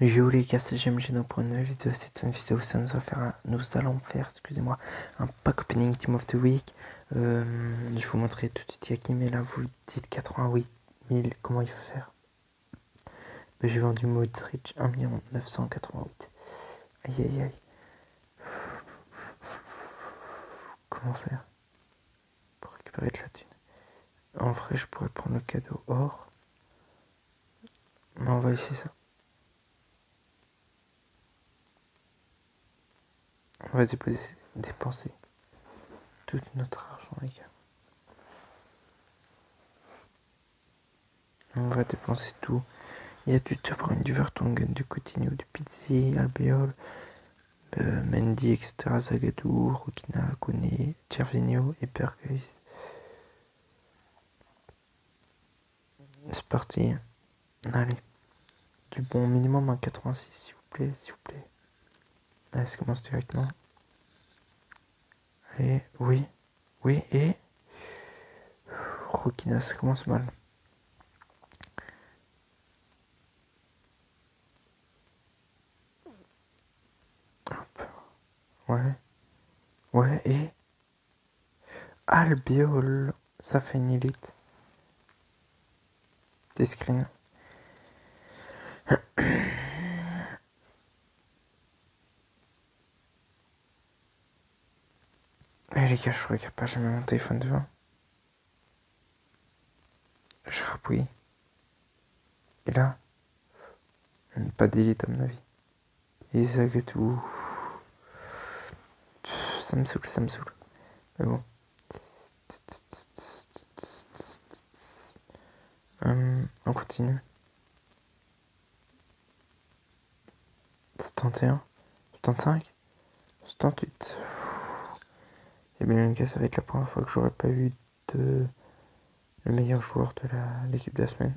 Yo les gars, c'est GMG pour une nouvelle vidéo. C'est une vidéo, nous allons faire, excusez-moi, un pack opening Team of the Week. Je vais vous montrer tout de suite Yaki, mais là vous dites 88 000, comment il faut faire? J'ai vendu Modric 1 988 000. Aïe aïe aïe. Comment faire pour récupérer de la thune? En vrai, je pourrais prendre le cadeau or, mais on va essayer ça. On va dépenser tout notre argent, les gars. On va dépenser tout. Il y a du De Bruyne, du Vertonghen, du Coutinho, du Pizzi, Albiol, Mendy, etc. Zagadou, Rokina, Koné, Cervinho et Berghuis. C'est parti. Allez. Du bon minimum en 86, s'il vous plaît, s'il vous plaît. Allez, ça commence directement. Allez, oui. Oui, et... Rokina, ça commence mal. Hop. Ouais. Ouais, et... Albiol. Ça fait une élite. Des screens. Eh les gars, je regarde pas jamais mon téléphone devant. Je rappuie. Et là, pas d'élite à mon avis. Isaac et tout. Ça me saoule, ça me saoule. Mais bon. On continue. 71, 75, 78. Et bien les gars, ça va être la première fois que j'aurais pas eu de le meilleur joueur de l'équipe de la semaine.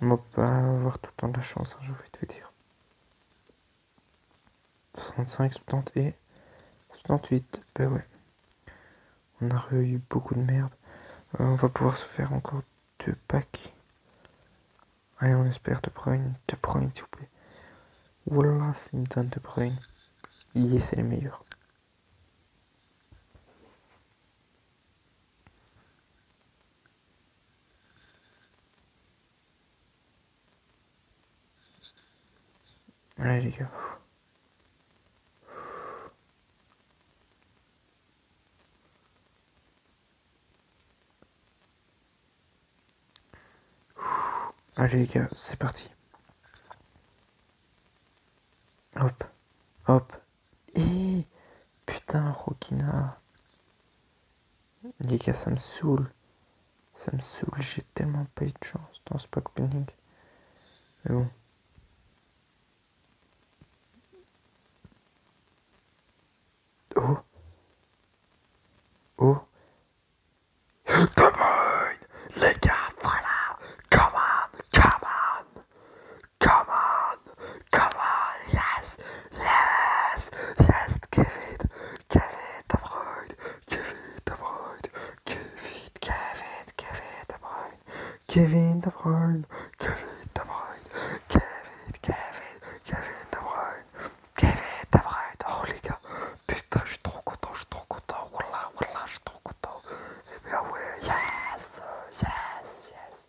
On va pas avoir tout le temps de la chance, hein, j'ai envie de vous dire. 65, 70 et 78. Ben ouais. On a eu beaucoup de merde. On va pouvoir se faire encore 2 packs. Allez, on espère De Bruyne, s'il vous plaît. Voilà, c'est une donne De Bruyne. Yes, c'est les meilleurs. Allez les gars. Allez les gars, c'est parti. Hop, hop. Et putain, Rokina. Les gars, ça me saoule. Ça me saoule, j'ai tellement pas eu de chance dans ce pack opening. Mais bon. Oh. Oh. Come on, les gars, voilà. Come on, come on. Come on, come on. Yes, yes, yes. Kevin, Kevin De Bruyne. Kevin De Bruyne. Kevin De Bruyne. Kevin De Bruyne. Kevin De Bruyne. Kevin De Bruyne. Kevin De Bruyne. Oh les gars, putain, je suis trop content, Wallah, wallah, je suis trop content. Et bien ouais, yes, yes, yes.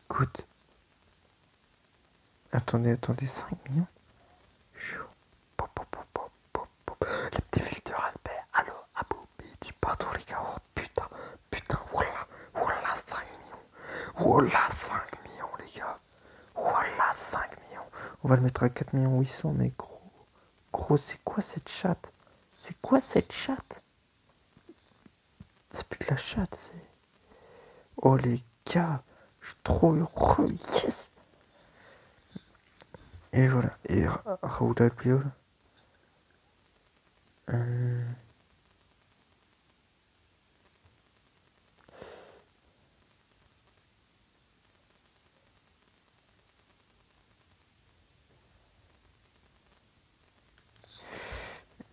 Écoute, attendez, 5 millions. Pop, pop, pop, pop, pop, pop. Les petits filtres Raspberry. Allô, Abou, du partout les gars. Oh putain, wallah, wallah, 5 millions. Wallah, 5 millions les gars. Wallah, 5 millions. On va le mettre à 4 800 000, mais gros, c'est quoi cette chatte? C'est quoi cette chatte? C'est plus de la chatte, c'est... Oh les gars, je suis trop heureux, yes. Et voilà, et Raoul Albiol.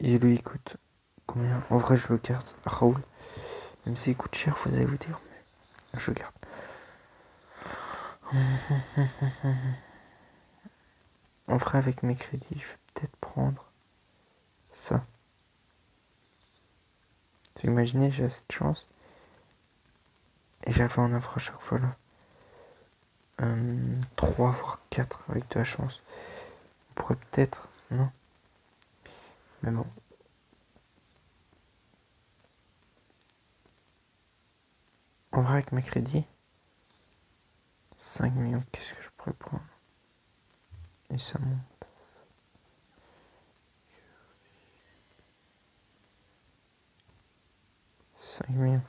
Et lui, écoute, Combien? En vrai, je le garde. Raoul. Même s'il coûte cher, vous allez vous dire. Mais je le garde. En vrai, avec mes crédits, je vais peut-être prendre ça. Vous imaginez, j'ai cette chance. Et j'arrive à en avoir à chaque fois là. 3 voire 4 avec de la chance. On pourrait peut-être, non? Mais bon. En vrai, avec mes crédits, 5 millions, qu'est-ce que je pourrais prendre? Et ça monte. 5 millions.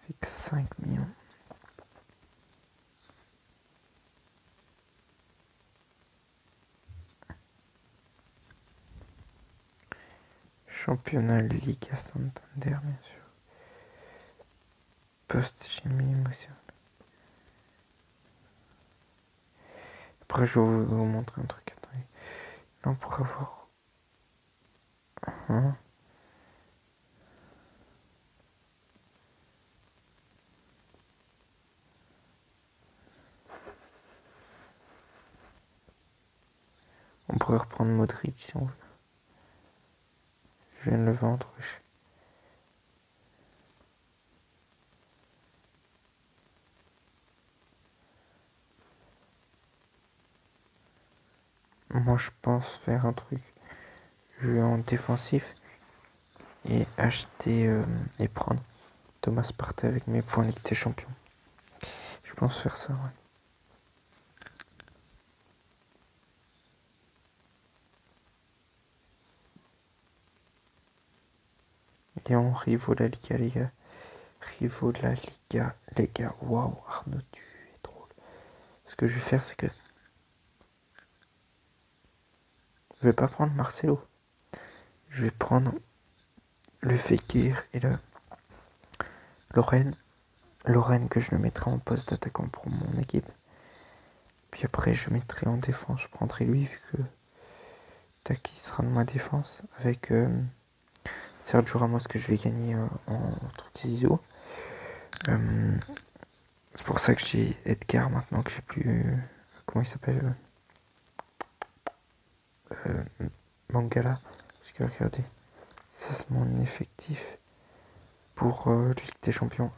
Avec 5 millions. Championnat Liga Santander, bien sûr. Poste, j'ai mis émotion. Après, je vais vous montrer un truc. Attendez. Là, on pourrait avoir. Hein? On pourrait reprendre Modric si on veut. Je viens de le vendre, wesh. Moi, je pense faire un truc. Je vais en défensif et acheter et prendre Thomas Partey avec mes points Ligue des Champions. Je pense faire ça, ouais. Et en Rivo la Liga, les gars. Rivo de la Liga, les gars. Waouh, Arnaud, tu es drôle. Ce que je vais faire, c'est que je vais pas prendre Marcelo. Je vais prendre le Fekir et le Lorraine. Lorraine que je le mettrai en poste d'attaquant pour mon équipe. Puis après, je mettrai en défense. Je prendrai lui vu que Taki sera de ma défense avec Sergio Ramos que je vais gagner en truc ciseaux. C'est pour ça que j'ai Edgar maintenant que j'ai plus. Comment il s'appelle Mangala. Parce que regardez, ça c'est mon effectif pour Ligue des Champions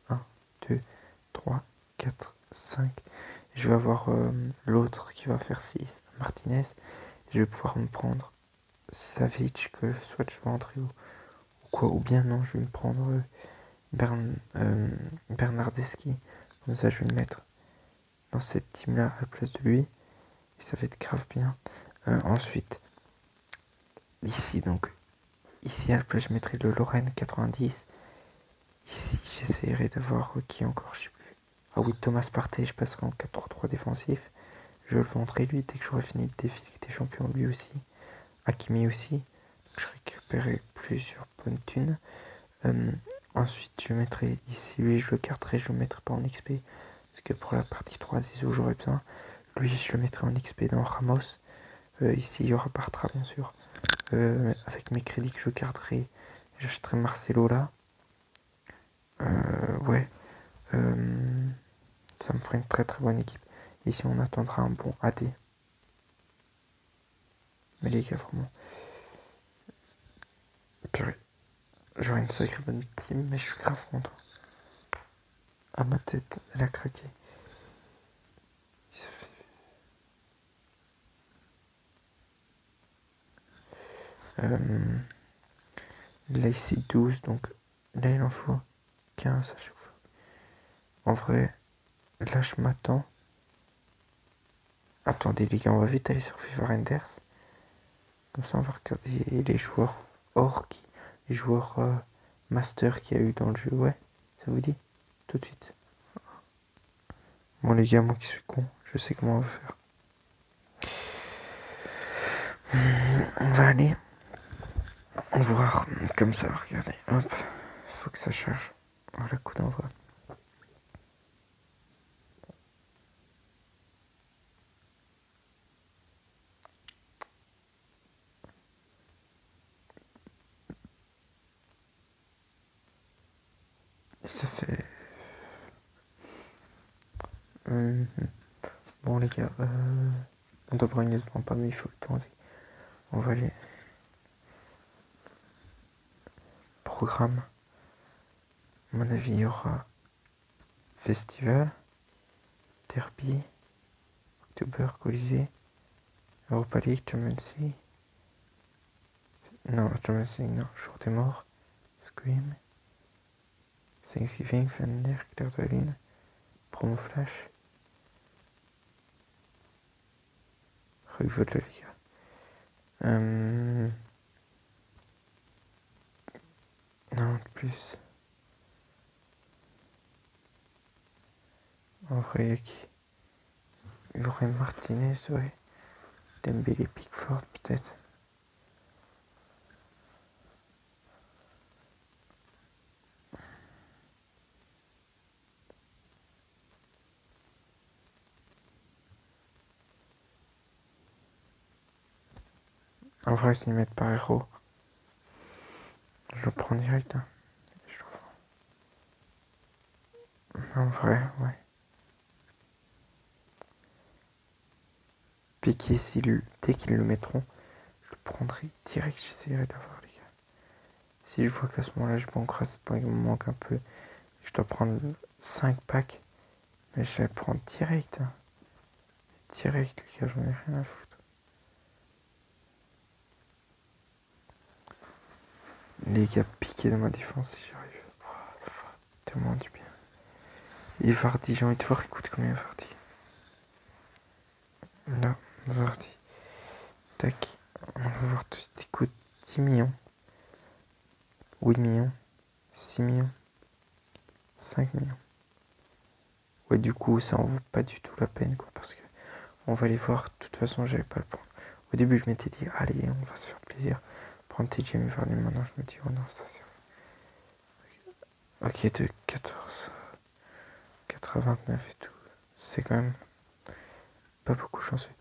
1, 2, 3, 4, 5. Je vais avoir l'autre qui va faire 6, Martinez. Je vais pouvoir me prendre Savic, que soit je vais entrer ou quoi. Ou bien non, je vais me prendre Bernardeschi. Comme ça, je vais le mettre dans cette team-là à la place de lui. Et ça va être grave bien. Ensuite, ici, donc, ici à la place, je mettrai le Lorraine 90. Ici, j'essaierai d'avoir qui encore, je sais plus. Ah oui, Thomas Partey, je passerai en 4-3-3 défensif. Je le vendrai lui dès que j'aurai fini le défi des champions, lui aussi. Hakimi aussi. Donc, je récupérerai plusieurs bonnes thunes. Ensuite, je mettrai ici, lui, je le garderai, je le mettrai pas en XP. Parce que pour la partie 3 ISO, j'aurai besoin. Lui, je le mettrai en XP dans Ramos. Ici, il y aura Bartra, bien sûr. Avec mes crédits que je garderai, j'achèterai Marcelo là. Ouais. Ça me ferait une très très bonne équipe. Ici, on attendra un bon AD. Mais les gars, vraiment. J'aurais une sacrée bonne team, mais je suis grave content. Ah, ma tête, elle a craqué. Là, ici 12, donc là, il en faut 15 à chaque fois. En vrai, là, je m'attends. Attendez, les gars, on va vite aller sur FIFA Renders. Comme ça, on va regarder les joueurs orc, les joueurs master qu'il y a eu dans le jeu. Ouais, ça vous dit? Tout de suite. Bon, les gars, moi qui suis con, je sais comment on va faire. On va aller voir comme ça, regardez. Hop, faut que ça charge. Voilà, coup d'envoi. Ça fait... Bon les gars, on devrait ne se vend pas mais il faut le temps. On va aller... Programme. À mon avis, il y aura Festival, Derby, October, Colisée, Europa League, Champions League. Non, Champions League, non. Jour des morts, Scream, Thanksgiving, Fender, Claire de la Lune, Promo Flash. Vote les gars. Non, de plus. En vrai, il y a qui? Il y aurait Martinez, ouais. Dembélé, Pickford, peut-être. En vrai, s'ils mettent par héros, je le prends direct. Hein. En vrai, ouais. Piqué, dès qu'ils le mettront, je le prendrai direct. J'essaierai d'avoir les gars. Si je vois qu'à ce moment-là, je banque à ce point, il me manque un peu. Je dois prendre 5 packs. Mais je vais le prendre direct. Hein. Direct, les gars, j'en ai rien à foutre. Les gars, piqués dans ma défense si j'arrive. Oh, tellement du bien. Et Vardy, j'ai envie de voir, écoute combien Vardy. Là, Vardy. Tac. On va voir tout de suite. Écoute, 10 millions. 8 millions. 6 millions. 5 millions. Ouais, du coup, ça en vaut pas du tout la peine, quoi, parce que on va les voir. De toute façon, j'allais pas le prendre. Au début, je m'étais dit, allez, on va se faire plaisir. Prendre TGM Vardy. Maintenant, je me dis, oh non, ça c'est. Ok, de 14. 4,29 et tout. C'est quand même pas beaucoup chanceux.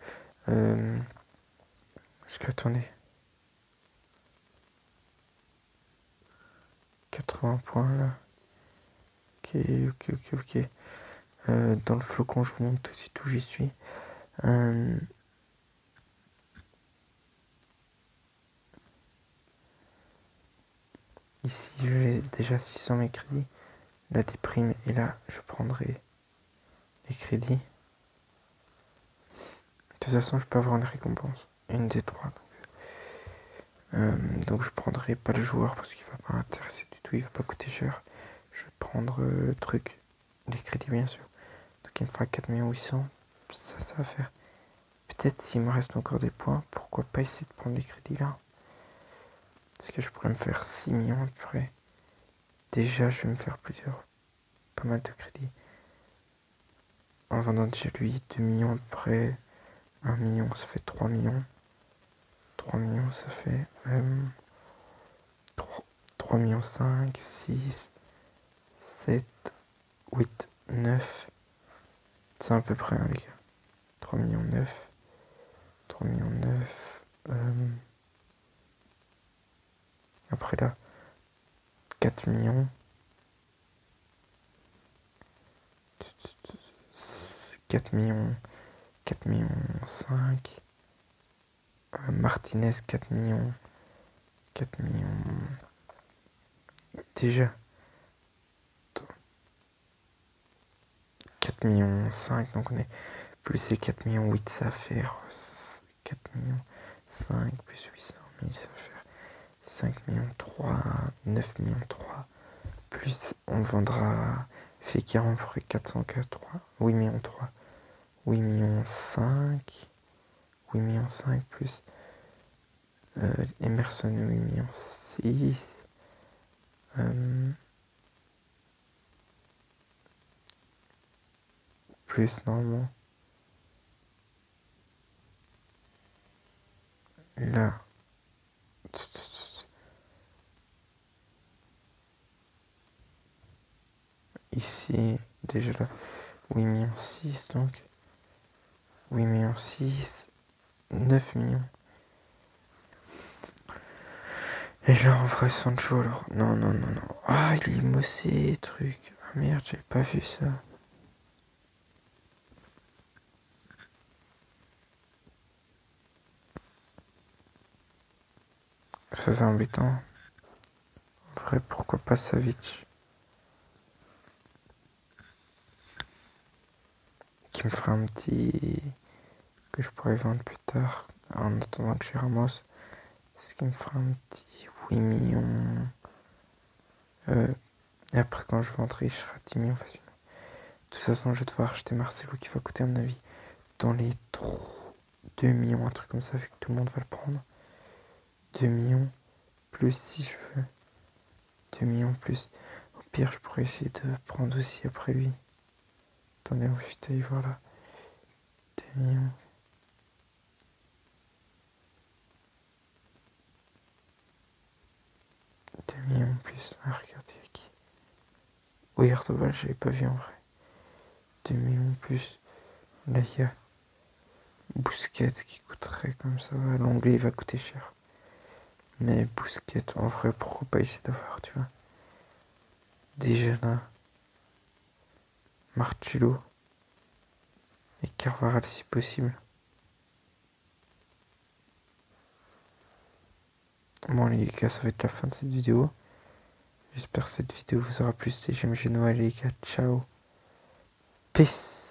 Parce que, attendez. 80 points là. Ok. Dans le flocon, je vous montre tout de suite où j'y suis. Ici, j'ai déjà 600 mes crédits. La déprime, et là, je prendrai les crédits. De toute façon, je peux avoir une récompense. Une des trois. Donc je prendrai pas le joueur parce qu'il va pas m'intéresser du tout, il va pas coûter cher. Je vais prendre le truc, les crédits bien sûr. Donc il me fera 4 800 000. Ça va faire. Peut-être s'il me reste encore des points, pourquoi pas essayer de prendre les crédits là. Parce que je pourrais me faire 6 millions après. Déjà je vais me faire pas mal de crédits. En vendant déjà lui 2 millions après 1 million ça fait 3 millions. 3 millions ça fait 3 millions 5, 6, 7, 8, 9. C'est à peu près, hein, les gars. 3 millions 9. 3 millions 9. Après là, 4 millions. 4 millions. 4 millions 5. Martinez, 4 millions. 4 millions. Déjà. 4 millions 5. Donc on est plus les 4 millions 8, ça va faire 4 millions 5 plus 800 000, ça va faire 5 millions 3, 9 millions 3. Plus on vendra Fekir en ferait 403, 8 millions 3, 8 millions 5, 8 millions 5 plus Emerson 8 millions 6, plus normalement là ici déjà là 8 millions 6 donc 8 millions 6, 9 millions Et là, en vrai, Sancho, alors. Non, non, non, non. Ah, il est mossé, truc. Ah merde, j'avais pas vu ça. Ça, c'est embêtant. En vrai, pourquoi pas Savic? Qui me fera un petit. Que je pourrais vendre plus tard. En attendant que j'ai Ramos. Ce qui me fera un petit 8 millions. Et après, quand je vendrai, je serai à 10 millions facilement. De toute façon, je vais devoir acheter Marcelo qui va coûter, à mon avis, dans les 2 millions, un truc comme ça, vu que tout le monde va le prendre. 2 millions, plus si je veux. 2 millions plus. Au pire, je pourrais essayer de prendre aussi après lui. Attendez, on va vite aller voir là. 2 millions. 2 millions plus. Ah, regardez qui. Oui, Ardoval, je l'avais pas vu en vrai. 2 millions plus. Là, il y a Bousquet qui coûterait comme ça. L'onglet, il va coûter cher. Mais Bousquet, en vrai, pourquoi pas essayer d'avoir, tu vois. Déjà là, Marcello et Carvajal si possible. Bon les gars, ça va être la fin de cette vidéo. J'espère que cette vidéo vous aura plu. C'était GMG Noël les gars. Ciao. Peace.